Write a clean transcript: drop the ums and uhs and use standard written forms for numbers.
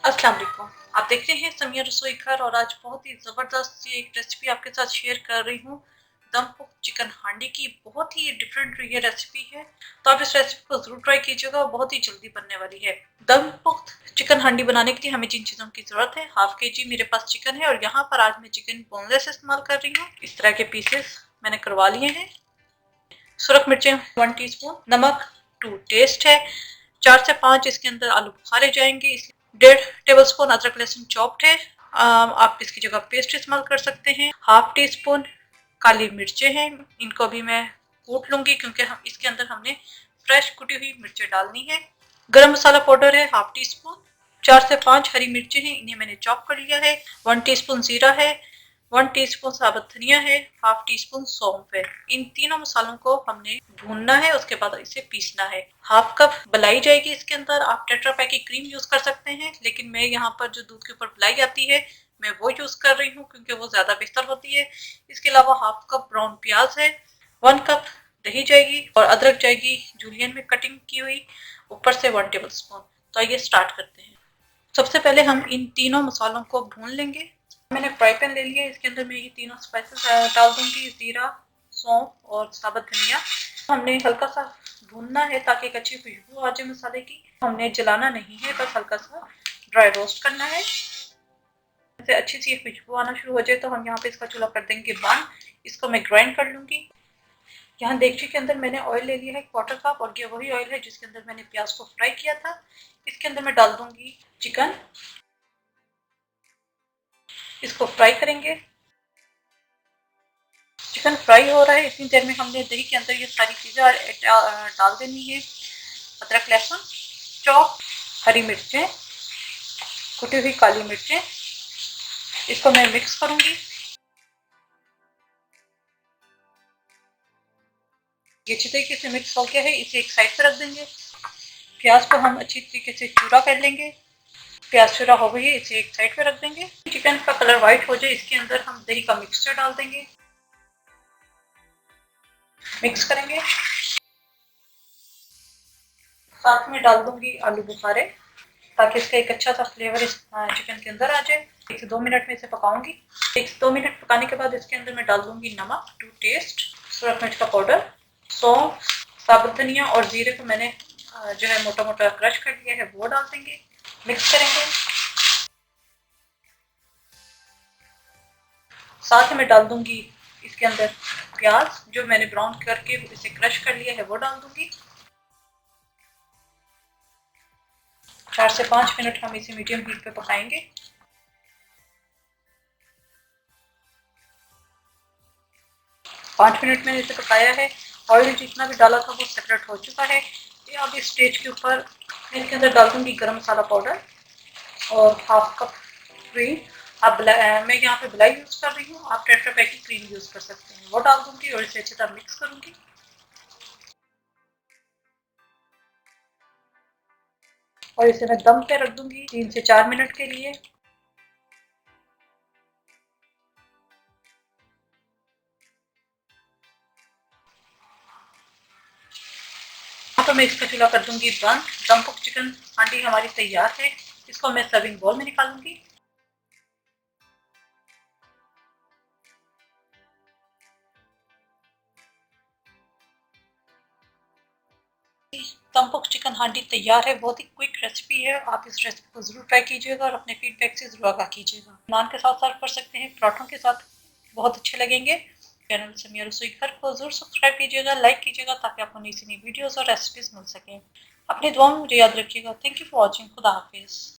अस्सलाम वालेकुम। आप देख रहे हैं समिया रसोई घर और आज बहुत ही ज़बरदस्त सी एक रेसिपी आपके साथ शेयर कर रही हूँ। दम पुख्त चिकन हांडी की बहुत ही डिफरेंट ये रेसिपी है, तो आप इस रेसिपी को ज़रूर ट्राई कीजिएगा और बहुत ही जल्दी बनने वाली है। दम पुख्त चिकन हांडी बनाने के लिए हमें जिन चीज़ों की ज़रूरत है, हाफ केजी मेरे पास चिकन है और यहाँ पर आज मैं चिकन बोनलेस इस्तेमाल कर रही हूँ। इस तरह के पीसेस मैंने करवा लिए हैं। सुरख मिर्चें 1 टीस्पून, नमक टू टेस्ट है, 4 से 5 इसके अंदर आलू बुखारे जाएंगे, 1.5 टेबल स्पून अदरक लहसुन चॉप्ड है, आप इसकी जगह पेस्ट इस्तेमाल कर सकते हैं। हाफ टी स्पून काली मिर्चें हैं, इनको भी मैं कूट लूंगी क्योंकि हम इसके अंदर हमने फ्रेश कुटी हुई मिर्चें डालनी है। गरम मसाला पाउडर है हाफ टी स्पून, 4 से 5 हरी मिर्चें हैं, इन्हें मैंने चॉप कर लिया है। 1 टीस्पून जीरा है, 1 टीस्पून साबुत धनिया है, हाफ टी स्पून सौंफ है। इन तीनों मसालों को हमने भूनना है, उसके बाद इसे पीसना है। हाफ कप मलाई जाएगी इसके अंदर। आप टेट्रा पैक की क्रीम यूज कर सकते हैं, लेकिन मैं यहाँ पर जो दूध के ऊपर मलाई आती है मैं वो यूज कर रही हूँ क्योंकि वो ज्यादा बेहतर होती है। इसके अलावा हाफ कप ब्राउन प्याज है, 1 कप दही जाएगी और अदरक जाएगी जूलियन में कटिंग की हुई, ऊपर से 1 टेबल स्पून। तो आइए स्टार्ट करते हैं। सबसे पहले हम इन तीनों मसालों को भून लेंगे। मैंने फ्राई पैन ले लिया है, इसके अंदर मैं ये तीनों स्पाइसेस डाल दूंगी, जीरा, सौंफ और साबुत धनिया। हमने हल्का सा भूनना है ताकि एक अच्छी खुशबू आ जाए मसाले की। हमने जलाना नहीं है, बस हल्का सा ड्राई रोस्ट करना है। जैसे अच्छी सी खुशबू आना शुरू हो जाए तो हम यहाँ पे इसका चूल्हा कर देंगे बंद। इसको मैं ग्राइंड कर लूंगी। यहाँ देगची के अंदर मैंने ऑयल ले लिया है 1/4 कप और ये वही ऑयल है जिसके अंदर मैंने प्याज को फ्राई किया था। इसके अंदर मैं डाल दूंगी चिकन, इसको फ्राई करेंगे। चिकन फ्राई हो रहा है, इतनी देर में हमने दही के अंदर ये सारी चीज़ें डाल देनी है। अदरक लहसुन चॉप, हरी मिर्चें, कुटी हुई काली मिर्चें, इसको मैं मिक्स करूंगी। ये अच्छी तरीके से मिक्स हो गया है, इसे एक साइड पर रख देंगे। प्याज को हम अच्छी तरीके से चूरा कर लेंगे। प्याज चूरा हो गई है, इसे एक साइड पे रख देंगे। चिकन का कलर व्हाइट हो जाए, इसके अंदर हम दही का मिक्सचर डाल देंगे, मिक्स करेंगे। साथ में डाल दूंगी आलू बुखारे ताकि इसका एक अच्छा सा फ्लेवर इस चिकन के अंदर आ जाए। 1 से 2 मिनट में इसे पकाऊंगी। 1 से 2 मिनट पकाने के बाद इसके अंदर मैं डाल दूंगी नमक टू टेस्ट, सूरज मिर्च का पाउडर, सौंफ, साबुत धनिया और जीरे को मैंने जो है मोटा मोटा क्रश कर लिया है वो डाल देंगे, मिक्स करेंगे। साथ ही मैं डाल दूंगी इसके अंदर प्याज जो मैंने ब्राउन करके इसे क्रश कर लिया है वो डाल दूंगी। 4 से 5 मिनट हम इसे मीडियम हीट पे पकाएंगे। 5 मिनट मैंने इसे पकाया है। ऑयल जितना भी डाला था वो सेपरेट हो चुका है। ये अब इस स्टेज के ऊपर मैं इसके अंदर डाल दूंगी गरम मसाला पाउडर और हाफ कप क्रीम। आप मैं यहाँ पे मलाई यूज कर रही हूँ, आप टेट्रा पैक की क्रीम यूज कर सकते हैं, वो डाल दूंगी और इसे अच्छी तरह मिक्स करूंगी। और इसे मैं दम पे रख दूंगी 3 से 4 मिनट के लिए। यहाँ पर मैं इसका चूल्हा कर दूंगी बंद। दम पुख्त चिकन हांडी हमारी तैयार है। इसको मैं सर्विंग बाउल में निकालूंगी। दम पुख्त चिकन हांडी तैयार है। बहुत ही क्विक रेसिपी है, आप इस रेसिपी को जरूर ट्राई कीजिएगा और अपने फीडबैक से जरूर आगाह कीजिएगा। नान के साथ सर्व कर सकते हैं, पराठों के साथ बहुत अच्छे लगेंगे। चैनल समिया रसोई घर को जरूर सब्सक्राइब कीजिएगा, लाइक कीजिएगा ताकि आपको नई से नई वीडियोस और रेसिपीज मिल सकें। अपनी दुआ में मुझे याद रखिएगा। Thank you for watching. खुदा हाफिज।